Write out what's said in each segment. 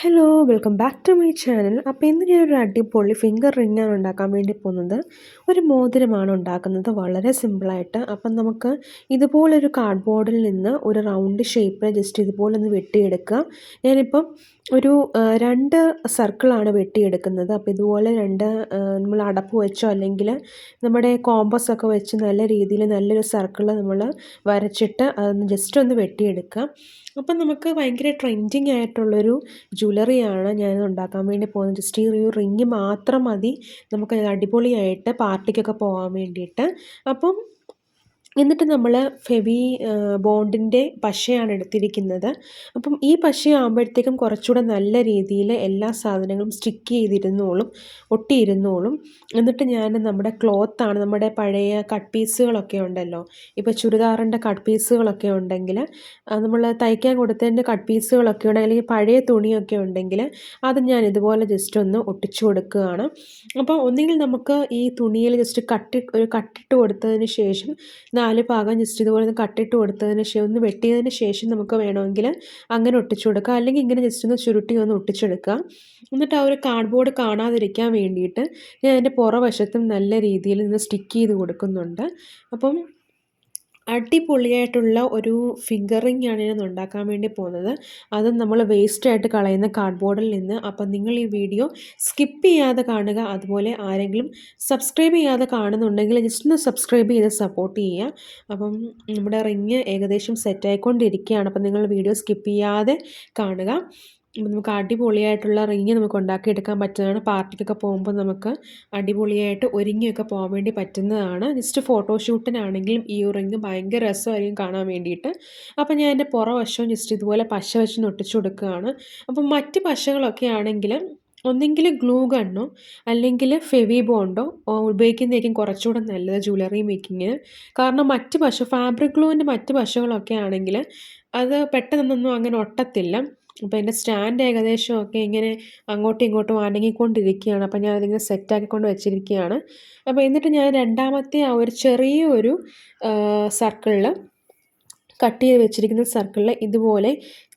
Hello welcome back to my channel. അപ്പോൾ ഇന്ന് ഞാനൊരു അടിപൊളി ഫിംഗർ റിങ്ങാണ് ഉണ്ടാക്കാൻ വേണ്ടി പോകുന്നത്. ഒരു മോതിരമാണ് ഉണ്ടാക്കുന്നത്, വളരെ സിമ്പിളായിട്ട്. അപ്പം നമുക്ക് ഇതുപോലൊരു കാർഡ്ബോർഡിൽ നിന്ന് ഒരു റൗണ്ട് ഷേപ്പിൽ ജസ്റ്റ് ഇതുപോലെ ഒന്ന് വെട്ടിയെടുക്കുക. ഞാനിപ്പം ഒരു 2 സർക്കിളാണ് വെട്ടിയെടുക്കുന്നത്. അപ്പോൾ ഇതുപോലെ നമ്മൾ അടപ്പ് വെച്ചോ അല്ലെങ്കിൽ നമ്മുടെ കോമ്പസൊക്കെ വെച്ച് നല്ല രീതിയിൽ നല്ലൊരു സർക്കിൾ നമ്മൾ വരച്ചിട്ട് അതൊന്ന് ജസ്റ്റ് ഒന്ന് വെട്ടിയെടുക്കുക. അപ്പം നമുക്ക് ഭയങ്കര ട്രെൻഡിങ് ആയിട്ടുള്ളൊരു ജ്വല്ലറിയാണ് ഞാൻ ഉണ്ടാക്കാൻ വേണ്ടി പോകുന്നത്. ജസ്റ്റ് ഈ ഒരു റിങ് മാത്രം മതി നമുക്ക് അടിപൊളിയായിട്ട് പാർട്ടിക്കൊക്കെ പോകാൻ വേണ്ടിയിട്ട്. അപ്പം എന്നിട്ട് നമ്മൾ ബോണ്ടിൻ്റെ പശയാണ് എടുത്തിരിക്കുന്നത്. അപ്പം ഈ പശയാകുമ്പോഴത്തേക്കും കുറച്ചുകൂടെ നല്ല രീതിയിൽ എല്ലാ സാധനങ്ങളും സ്റ്റിക്ക് ചെയ്തിരുന്നോളും, ഒട്ടിയിരുന്നോളും. എന്നിട്ട് ഞാൻ നമ്മുടെ ക്ലോത്താണ്, നമ്മുടെ പഴയ കട്ട് പീസുകളൊക്കെ ഉണ്ടല്ലോ, ഇപ്പോൾ ചുരിദാറിൻ്റെ കട്ട് പീസുകളൊക്കെ ഉണ്ടെങ്കിൽ, നമ്മൾ തയ്ക്കാൻ കൊടുത്തതിൻ്റെ കട്ട് പീസുകളൊക്കെ ഉണ്ടെങ്കിൽ, അല്ലെങ്കിൽ പഴയ തുണിയൊക്കെ ഉണ്ടെങ്കിൽ അത് ഞാൻ ഇതുപോലെ ജസ്റ്റ് ഒന്ന് ഒട്ടിച്ചു കൊടുക്കുകയാണ്. അപ്പോൾ ഒന്നുകിൽ നമുക്ക് ഈ തുണിയിൽ ജസ്റ്റ് ഒരു കട്ടിട്ട് കൊടുത്തതിന് ശേഷം 4 ഭാഗം ജസ്റ്റ് ഇതുപോലെ ഒന്ന് കട്ടിട്ട് കൊടുത്തതിന് ശേഷം ഒന്ന് വെട്ടിയതിന് ശേഷം നമുക്ക് വേണമെങ്കിൽ അങ്ങനെ ഒട്ടിച്ചു കൊടുക്കുക. അല്ലെങ്കിൽ ഇങ്ങനെ ജസ്റ്റ് ഒന്ന് ചുരുട്ടി ഒന്ന് ഒട്ടിച്ചെടുക്കുക. എന്നിട്ട് ആ ഒരു കാർഡ്ബോർഡ് കാണാതിരിക്കാൻ വേണ്ടിയിട്ട് ഞാൻ അതിൻ്റെ പുറവശത്തും നല്ല രീതിയിൽ നിന്ന് സ്റ്റിക്ക് ചെയ്ത് കൊടുക്കുന്നുണ്ട്. അപ്പം അടിപൊളിയായിട്ടുള്ള ഒരു ഫിംഗർ റിങ്ങാണ് ഞാൻ ഉണ്ടാക്കാൻ വേണ്ടി പോകുന്നത്. അതും നമ്മൾ വേസ്റ്റായിട്ട് കളയുന്ന കാർഡ്ബോർഡിൽ നിന്ന്. അപ്പം നിങ്ങൾ ഈ വീഡിയോ സ്കിപ്പ് ചെയ്യാതെ കാണുക. അതുപോലെ ആരെങ്കിലും സബ്സ്ക്രൈബ് ചെയ്യാതെ കാണുന്നുണ്ടെങ്കിൽ ജസ്റ്റ് ഒന്ന് സബ്സ്ക്രൈബ് ചെയ്ത് സപ്പോർട്ട് ചെയ്യുക. അപ്പം നമ്മുടെ റിങ് ഏകദേശം സെറ്റായിക്കൊണ്ടിരിക്കുകയാണ്. അപ്പം നിങ്ങൾ വീഡിയോ സ്കിപ്പ് ചെയ്യാതെ കാണുക. അപ്പം നമുക്ക് അടിപൊളിയായിട്ടുള്ള റിങ് നമുക്ക് ഉണ്ടാക്കിയെടുക്കാൻ പറ്റുന്നതാണ്. പാർട്ടിക്കൊക്കെ പോകുമ്പോൾ നമുക്ക് അടിപൊളിയായിട്ട് ഒരുങ്ങിയൊക്കെ പോകാൻ വേണ്ടി പറ്റുന്നതാണ്. ജസ്റ്റ് ഫോട്ടോഷൂട്ടിനാണെങ്കിലും ഈ റിങ് ഭയങ്കര രസമായിരിക്കും കാണാൻ വേണ്ടിയിട്ട്. അപ്പോൾ ഞാൻ എൻ്റെ പുറവശവും ജസ്റ്റ് ഇതുപോലെ പശ വെച്ച് ഒട്ടിച്ചു കൊടുക്കുകയാണ്. അപ്പം മറ്റ് പശകളൊക്കെ ആണെങ്കിൽ ഒന്നെങ്കിൽ ഗ്ലൂ ഗണ്ണോ അല്ലെങ്കിൽ ഫെവി ബോണ്ടോ ഉപയോഗിക്കുന്നതായിരിക്കും കുറച്ചുകൂടെ നല്ലത് ജ്വല്ലറി മേക്കിങ്ങിന്. കാരണം ഫാബ്രിക് ഗ്ലൂവിൻ്റെ മറ്റ് പശകളൊക്കെ ആണെങ്കിൽ അത് പെട്ടെന്നൊന്നും അങ്ങനെ ഒട്ടത്തില്ല. അപ്പോൾ എൻ്റെ സ്റ്റാൻഡ് ഏകദേശമൊക്കെ ഇങ്ങനെ അങ്ങോട്ടും ഇങ്ങോട്ടും അനങ്ങിക്കൊണ്ടിരിക്കുകയാണ്. അപ്പോൾ ഞാൻ അതിങ്ങനെ സെറ്റാക്കിക്കൊണ്ട് വെച്ചിരിക്കുകയാണ്. അപ്പോൾ എന്നിട്ട് ഞാൻ രണ്ടാമത്തെ ആ ഒരു ചെറിയൊരു സർക്കിളിൽ കട്ട് ചെയ്ത് വെച്ചിരിക്കുന്ന സർക്കിളിൽ ഇതുപോലെ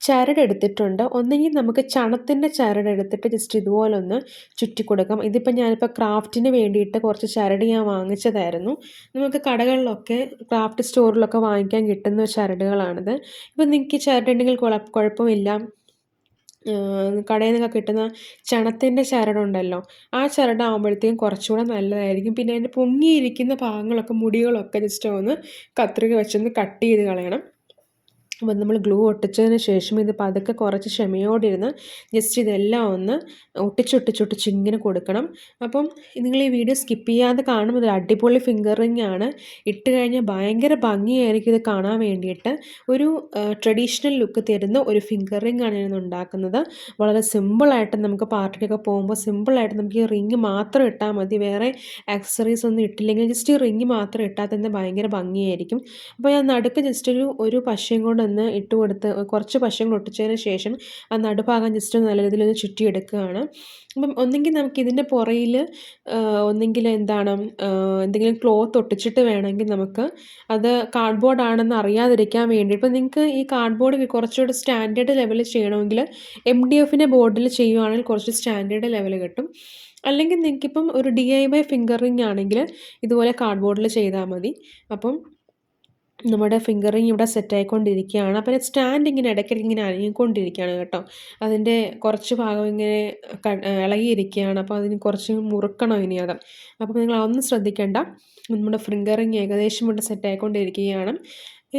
ചരടെടുത്തിട്ടുണ്ട്. ഒന്നെങ്കിൽ നമുക്ക് ചണത്തിൻ്റെ ചരടെടുത്തിട്ട് ജസ്റ്റ് ഇതുപോലെ ഒന്ന് ചുറ്റി കൊടുക്കാം. ഇതിപ്പോൾ ഞാനിപ്പോൾ ക്രാഫ്റ്റിന് വേണ്ടിയിട്ട് കുറച്ച് ചരട് ഞാൻ വാങ്ങിച്ചതായിരുന്നു. നമുക്ക് കടകളിലൊക്കെ ക്രാഫ്റ്റ് സ്റ്റോറിലൊക്കെ വാങ്ങിക്കാൻ കിട്ടുന്ന ചരടുകളാണിത്. ഇപ്പോൾ നിങ്ങൾക്ക് ചരടുണ്ടെങ്കിൽ കുഴപ്പമില്ല. കടയിൽ നിന്നൊക്കെ കിട്ടുന്ന ചണത്തിൻ്റെ ചരടുണ്ടല്ലോ, ആ ചരടാകുമ്പോഴത്തേക്കും കുറച്ചുകൂടെ നല്ലതായിരിക്കും. പിന്നെ അതിൻ്റെ പൊങ്ങിയിരിക്കുന്ന ഭാഗങ്ങളൊക്കെ മുടികളൊക്കെ ജസ്റ്റ് ഒന്ന് കത്രിക വെച്ചൊന്ന് കട്ട് ചെയ്ത് കളയണം. അപ്പം നമ്മൾ ഗ്ലൂ ഒട്ടിച്ചതിന് ശേഷം ഇത് പതുക്കെ കുറച്ച് ക്ഷമയോടിരുന്ന് ജസ്റ്റ് ഇതെല്ലാം ഒന്ന് ഒട്ടിച്ചൊട്ടിച്ചൊട്ടിച്ച് ഇങ്ങനെ കൊടുക്കണം. അപ്പം നിങ്ങൾ ഈ വീഡിയോ സ്കിപ്പ് ചെയ്യാതെ കാണുമ്പോൾ ഒരു അടിപൊളി ഫിംഗർ റിങ് ആണ്. ഇട്ട് കഴിഞ്ഞാൽ ഭയങ്കര ഭംഗിയായിരിക്കും ഇത് കാണാൻ വേണ്ടിയിട്ട്. ഒരു ട്രഡീഷണൽ ലുക്ക് തരുന്ന ഒരു ഫിംഗർ റിങ് ആണ് ഞാൻ ഉണ്ടാക്കുന്നത്. വളരെ സിമ്പിളായിട്ട് നമുക്ക് പാർട്ടിക്കൊക്കെ പോകുമ്പോൾ സിമ്പിളായിട്ട് നമുക്ക് ഈ റിങ് മാത്രം ഇട്ടാൽ മതി. വേറെ ആക്സസറീസ് ഒന്നും ഇട്ടില്ലെങ്കിൽ ജസ്റ്റ് ഈ റിങ് മാത്രം ഇട്ടാൽ തന്നെ ഭയങ്കര ഭംഗിയായിരിക്കും. അപ്പോൾ ഞാൻ നടുക്ക് ജസ്റ്റ് ഒരു പശയും കൊണ്ട് ഒന്ന് ഇട്ട് കൊടുത്ത് കുറച്ച് പശയും കൂടെ ഒട്ടിച്ചതിന് ശേഷം ആ നടുഭാഗം ജസ്റ്റ് നല്ല രീതിയിലൊന്ന് ചുറ്റിയെടുക്കുകയാണ്. അപ്പം ഒന്നെങ്കിൽ നമുക്ക് ഇതിൻ്റെ പുറയിൽ ഒന്നെങ്കിൽ എന്തെങ്കിലും ക്ലോത്ത് ഒട്ടിച്ചിട്ട് വേണമെങ്കിൽ നമുക്ക് അത് കാർഡ്ബോർഡ് ആണെന്ന് അറിയാതിരിക്കാൻ വേണ്ടി, ഇപ്പോൾ നിങ്ങൾക്ക് ഈ കാർഡ്ബോർഡ് കുറച്ചുകൂടി സ്റ്റാൻഡേർഡ് ലെവലിൽ ചെയ്യണമെങ്കിൽ MDFൻ്റെ ബോർഡിൽ ചെയ്യുവാണെങ്കിൽ കുറച്ച് സ്റ്റാൻഡേർഡ് ലെവൽ കിട്ടും. അല്ലെങ്കിൽ നിങ്ങൾക്കിപ്പം ഒരു DIY ഫിംഗർ റിങ് ആണെങ്കിൽ ഇതുപോലെ കാർഡ്ബോർഡിൽ ചെയ്താൽ മതി. അപ്പം നമ്മുടെ ഫിംഗർ റിങ് ഇവിടെ സെറ്റായിക്കൊണ്ടിരിക്കുകയാണ്. അപ്പോൾ സ്റ്റാൻഡ് ഇങ്ങനെ ഇടയ്ക്കിടയ്ക്ക് ഇങ്ങനെ അനങ്ങിക്കൊണ്ടിരിക്കുകയാണ് കേട്ടോ. അതിൻ്റെ കുറച്ച് ഭാഗം ഇങ്ങനെ ഇളകിയിരിക്കുകയാണ്. അപ്പോൾ അതിന് കുറച്ച് മുറുക്കണം ഇനി അത്. അപ്പോൾ നിങ്ങൾ അതൊന്നും ശ്രദ്ധിക്കേണ്ട. നമ്മുടെ ഫിംഗർ റിങ് ഏകദേശം ഇവിടെ സെറ്റായിക്കൊണ്ടിരിക്കുകയാണ്.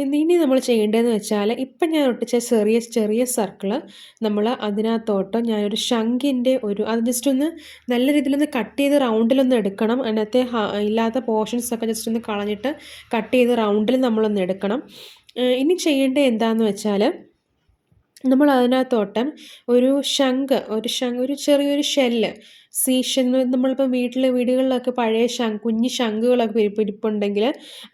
ഇനി നമ്മൾ ചെയ്യേണ്ടതെന്ന് വെച്ചാൽ ഇപ്പം ഞാൻ ഒട്ടിച്ച ചെറിയ ചെറിയ സർക്കിള് നമ്മൾ അതിനകത്തോട്ട് ഞാനൊരു ശംഖിൻ്റെ അത് ജസ്റ്റ് ഒന്ന് നല്ല രീതിയിലൊന്ന് കട്ട് ചെയ്ത് റൗണ്ടിലൊന്ന് എടുക്കണം. അതിനകത്തെ ഇല്ലാത്ത പോർഷൻസൊക്കെ ജസ്റ്റ് ഒന്ന് കളഞ്ഞിട്ട് കട്ട് ചെയ്ത് റൗണ്ടിൽ നമ്മളൊന്ന് എടുക്കണം. ഇനി ചെയ്യേണ്ടത് എന്താണെന്ന് വെച്ചാൽ നമ്മൾ അതിനകത്തോട്ട് ഒരു ചെറിയൊരു ഷെല്ല്, നമ്മളിപ്പോൾ വീടുകളിലൊക്കെ പഴയ കുഞ്ഞ് ശംഖുകളൊക്കെ ഇരിപ്പുണ്ടെങ്കിൽ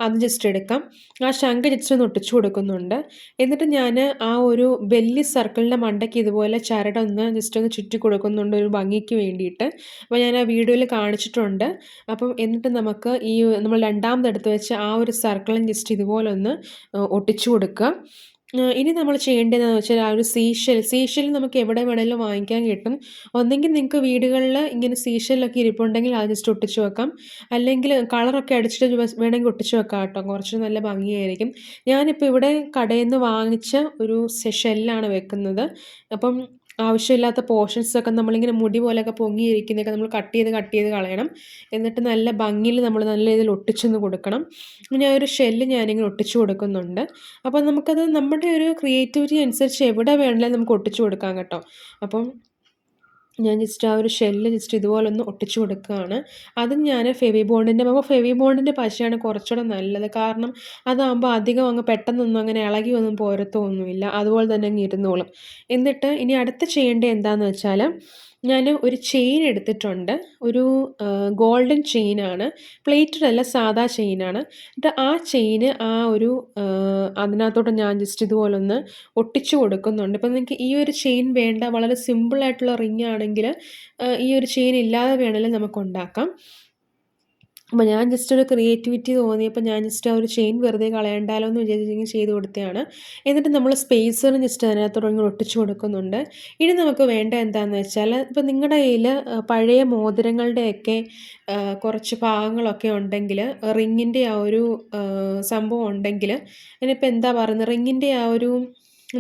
അത് ജസ്റ്റ് എടുക്കാം. ആ ശംഖ് ജസ്റ്റ് ഒന്ന് ഒട്ടിച്ചു കൊടുക്കുന്നുണ്ട്. എന്നിട്ട് ഞാൻ ആ ഒരു ബെല്ലി സർക്കിളിൻ്റെ മണ്ടയ്ക്ക് ഇതുപോലെ ചരടൊന്ന് ജസ്റ്റ് ഒന്ന് ചുറ്റി കൊടുക്കുന്നുണ്ട് ഒരു ഭംഗിക്ക് വേണ്ടിയിട്ട്. അപ്പോൾ ഞാൻ ആ വീഡിയോയിൽ കാണിച്ചിട്ടുണ്ട്. അപ്പം എന്നിട്ട് നമുക്ക് നമ്മൾ രണ്ടാമത് എടുത്ത് വെച്ച ആ ഒരു സർക്കിളും ജസ്റ്റ് ഇതുപോലെ ഒന്ന് ഒട്ടിച്ചു കൊടുക്കുക. ഇനി നമ്മൾ ചെയ്യേണ്ടതെന്ന് വെച്ചാൽ ആ ഒരു സീഷെൽ നമുക്ക് എവിടെ വേണേലും വാങ്ങിക്കാൻ കിട്ടും. ഒന്നെങ്കിൽ നിങ്ങൾക്ക് വീടുകളിൽ ഇങ്ങനെ സീഷെല്ലൊക്കെ ഇരിപ്പുണ്ടെങ്കിൽ അത് ജസ്റ്റ് ഒട്ടിച്ച് വെക്കാം. അല്ലെങ്കിൽ കളറൊക്കെ അടിച്ചിട്ട് വേണമെങ്കിൽ ഒട്ടിച്ച് വെക്കാം കേട്ടോ. കുറച്ച് നല്ല ഭംഗിയായിരിക്കും. ഞാനിപ്പോൾ ഇവിടെ കടയിൽ നിന്ന് വാങ്ങിച്ച ഒരു ഷെല്ലാണ് വെക്കുന്നത്. അപ്പം ആവശ്യമില്ലാത്ത പോർഷൻസൊക്കെ നമ്മളിങ്ങനെ മുടി പോലെയൊക്കെ പൊങ്ങിയിരിക്കുന്നതൊക്കെ നമ്മൾ കട്ട് ചെയ്ത് കളയണം. എന്നിട്ട് നല്ല ഭംഗിയിൽ നമ്മൾ നല്ല രീതിയിൽ ഒട്ടിച്ചൊന്ന് കൊടുക്കണം. ഞാൻ ഒരു ഷെല്ല് ഞാനിങ്ങനെ ഒട്ടിച്ചു കൊടുക്കുന്നുണ്ട്. അപ്പം നമുക്കത് നമ്മുടെ ഒരു ക്രിയേറ്റിവിറ്റി അനുസരിച്ച് എവിടെ വേണമെങ്കിലും നമുക്ക് ഒട്ടിച്ചു കൊടുക്കാം കേട്ടോ. അപ്പം ഞാൻ ജസ്റ്റ് ആ ഒരു ഷെല്ല് ജസ്റ്റ് ഇതുപോലൊന്ന് ഒട്ടിച്ചു കൊടുക്കുകയാണ്. അതും ഞാൻ ഫെവി ബോണ്ടിൻ്റെ പശയാണ് കുറച്ചുകൂടെ നല്ലത്. കാരണം അതാകുമ്പോൾ അധികം അങ്ങ് പെട്ടെന്നൊന്നും അങ്ങനെ ഇളകി ഒന്നും പോരത്തൊന്നുമില്ല. അതുപോലെ തന്നെ അങ്ങ് ഇരുന്നോളും. എന്നിട്ട് ഇനി അടുത്ത് ചെയ്യേണ്ടത് എന്താണെന്ന് വെച്ചാൽ ഞാൻ ഒരു ചെയിൻ എടുത്തിട്ടുണ്ട്. ഒരു ഗോൾഡൻ ചെയിനാണ്. പ്ലേറ്റഡ് അല്ല, സാദാ ചെയിനാണ്. എന്നിട്ട് ആ ചെയിന് ആ ഒരു അതിനകത്തോട്ട് ഞാൻ ജസ്റ്റ് ഇതുപോലൊന്ന് ഒട്ടിച്ചു കൊടുക്കുന്നുണ്ട്. ഇപ്പം നിങ്ങൾക്ക് ഈ ഒരു ചെയിൻ വേണ്ട, വളരെ സിമ്പിളായിട്ടുള്ള റിംഗ് ആണെങ്കിൽ ഈ ഒരു ചെയിൻ ഇല്ലാതെ വേണമെങ്കിലും നമുക്ക് ഉണ്ടാക്കാം. അപ്പോൾ ഞാൻ ജസ്റ്റ് ഒരു ക്രിയേറ്റിവിറ്റി തോന്നിയപ്പോൾ ഞാൻ ജസ്റ്റ് ആ ഒരു ചെയിൻ വെറുതെ കളയണ്ടാലോ എന്ന് വിചാരിച്ച് ചെയ്ത് കൊടുത്തതാണ്. എന്നിട്ട് നമ്മൾ സ്പേസറും ജസ്റ്റ് അതിനകത്തോട്ട് ഇങ്ങനെ ഒട്ടിച്ചു കൊടുക്കുന്നുണ്ട്. ഇനി നമുക്ക് വേണ്ട എന്താണെന്ന് വെച്ചാൽ, ഇപ്പോൾ നിങ്ങളുടെ കയ്യിൽ പഴയ മോതിരങ്ങളുടെയൊക്കെ കുറച്ച് ഭാഗങ്ങളൊക്കെ ഉണ്ടെങ്കിൽ, റിങ്ങിൻ്റെ ആ ഒരു സംഭവം ഉണ്ടെങ്കിൽ, അതിനിപ്പോൾ എന്താ പറയുന്നത്, റിങ്ങിൻ്റെ ആ ഒരു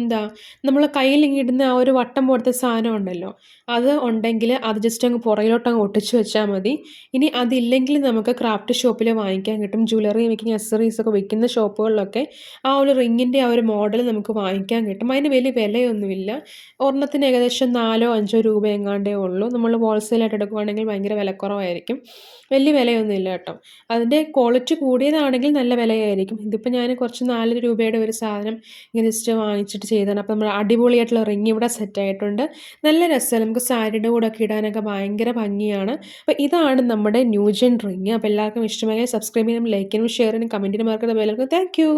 എന്താ നമ്മൾ കയ്യിൽ ഇടുന്ന ആ ഒരു വട്ടം പോലത്തെ സാധനം ഉണ്ടല്ലോ, അത് ഉണ്ടെങ്കിൽ അത് ജസ്റ്റ് അങ്ങ് പുറകിലോട്ടങ്ങ് ഒട്ടിച്ച് വെച്ചാൽ മതി. ഇനി അതില്ലെങ്കിൽ നമുക്ക് ക്രാഫ്റ്റ് ഷോപ്പിൽ വാങ്ങിക്കാൻ കിട്ടും. ജ്വല്ലറി മേക്കിംഗ് അക്സസറീസ് ഒക്കെ വിൽക്കുന്ന ഷോപ്പുകളിലൊക്കെ ആ ഒരു റിങ്ങിൻ്റെ ആ ഒരു മോഡൽ നമുക്ക് വാങ്ങിക്കാൻ കിട്ടും. അതിന് വലിയ വിലയൊന്നുമില്ല. ഒരെണ്ണത്തിന് ഏകദേശം 4-5 രൂപ എങ്ങാണ്ടേ ഉള്ളൂ. നമ്മൾ ഹോൾസെയിലായിട്ട് എടുക്കുവാണെങ്കിൽ ഭയങ്കര വിലക്കുറവായിരിക്കും. വലിയ വിലയൊന്നുമില്ല കേട്ടോ. അതിൻ്റെ ക്വാളിറ്റി കൂടിയതാണെങ്കിൽ നല്ല വിലയായിരിക്കും. ഇതിപ്പോൾ ഞാൻ കുറച്ച് 4 രൂപയുടെ ഒരു സാധനം ഇങ്ങനെ ജസ്റ്റ് വാങ്ങിച്ചിട്ട് ചെയ്തതാണ്. അപ്പോൾ നമ്മൾ അടിപൊളിയായിട്ടുള്ള റിങ് ഇവിടെ സെറ്റായിട്ടുണ്ട്. നല്ല രസമാണ്. നമുക്ക് സാരിയുടെ കൂടെ ഒക്കെ ഇടാനൊക്കെ ഭയങ്കര ഭംഗിയാണ്. അപ്പോൾ ഇതാണ് നമ്മുടെ ന്യൂജൻ റിങ്. അപ്പോൾ എല്ലാവർക്കും ഇഷ്ടമായി സബ്സ്ക്രൈബ് ചെയ്യാനും ലൈക്ക് ചെയ്യാനും ഷെയർ ചെയ്യാനും കമൻറ്റിന് മറക്കാതെ ബെൽ ഐക്കൺ. Thank you.